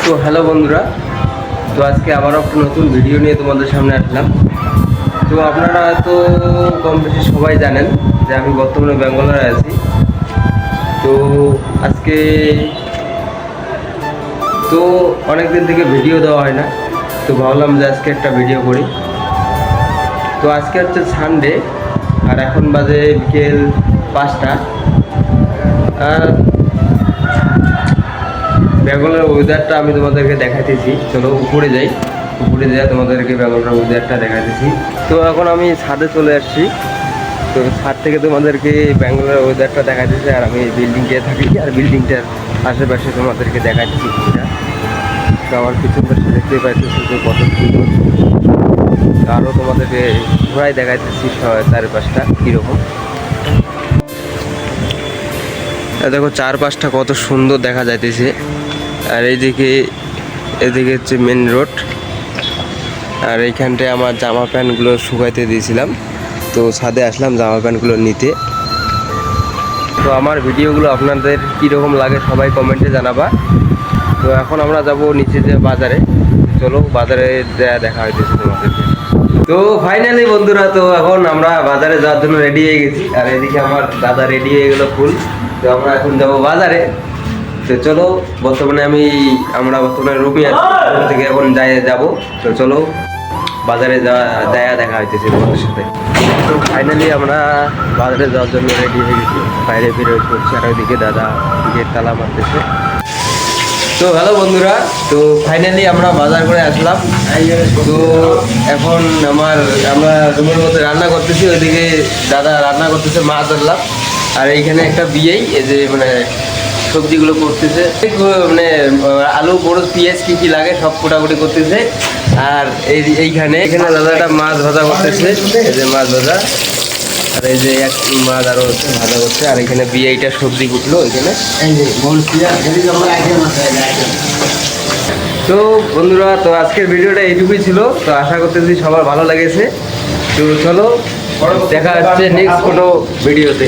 তো হ্যালো বন্ধুরা, তো আজকে আবারও একটা নতুন ভিডিও নিয়ে তোমাদের সামনে আসলাম। তো আপনারা তো কম বেশি সবাই জানেন যে আমি বর্তমানে ব্যাঙ্গালোরে আছি। তো আজকে তো অনেক দিন থেকে ভিডিও দেওয়া হয় না, তো ভাবলাম যে আজকে একটা ভিডিও করি। তো আজকে হচ্ছে সানডে, আর এখন বাজে বিকেল 5টা। আর ব্যাঙ্গালোরের ওয়েদারটা আমি তোমাদেরকে দেখাইতেছি। চলো উপরে যাই, উপরে যাই তোমাদেরকে ব্যাঙ্গালোরের ওয়েদারটা দেখাইতেছি। তো এখন আমি ছাদে চলে আসছি। তো ছাদ থেকে তোমাদেরকে ব্যাঙ্গালোরের ওয়েদারটা দেখাইতেছি, আর আমি বিল্ডিংটায় থাকি, আর বিল্ডিংটার আশেপাশে তোমাদেরকে দেখাইতেছি পুরোটা। তো আমার পিছন পাশে দেখতে পাইতেছি যে কত সুন্দর, আরও তোমাদেরকে ঘোরাই দেখাইতেছি চারপাশটা কীরকম। দেখো চারপাশটা কত সুন্দর দেখা যাইতেছে। আর এদিকে হচ্ছে মেন রোড। আর এইখানটায় আমার জামা প্যান্টগুলো শুকাইতে দিয়েছিলাম, তো ছাদে আসলাম জামা প্যান্টগুলো নিতে। তো আমার ভিডিওগুলো আপনাদের কীরকম লাগে সবাই কমেন্টে জানাবা। তো এখন আমরা যাব নিচে যে বাজারে। চলো বাজারে যা দেখা হইতেছে তোমাদেরকে। তো ফাইনালি বন্ধুরা, তো এখন আমরা বাজারে যাওয়ার জন্য রেডি হয়ে গেছি। আর এদিকে আমার দাদা রেডি হয়ে গেল ফুল। তো আমরা এখন যাবো বাজারে। তো চলো, আমরা বর্তমানে রুমে আছি, রুম থেকে এখন যাবো। তো চলো বাজারে দেখা হইতেছে তোমাদের সাথে। তো ফাইনালি আমরা বাজারে যাওয়ার জন্য রেডি হয়ে গেছি, বাইরে বেরোয় করছি। আর ওইদিকে দাদা গেট তালা মারতেছে। তো হ্যালো বন্ধুরা, তো ফাইনালি আমরা বাজার করে আসলাম। তো এখন আমরা রুমের মধ্যে রান্না করতেছি, ওইদিকে দাদা রান্না করতেছে, মাছ ধরলাম। আর এইখানে একটা বিয়েই এই যে সবজিগুলো করতেছে, আলু বড় পেঁয়াজ কি লাগে সব কোটাকুটি করতেছে। আর এইখানে দাদা একটা মাছ ভাজা করতেছে, এই যে মাছ ভাজা। আর এই যে এক মাছ আরো ভাজা করছে। আর এখানে বিয়েটা সবজি কুটলো এখানে। তো বন্ধুরা, তো আজকের ভিডিওটা এইটুকুই ছিল। তো আশা করতেছি সবার ভালো লেগেছে। তো চলো দেখা হচ্ছে নেক্সট কোনো ভিডিওতে।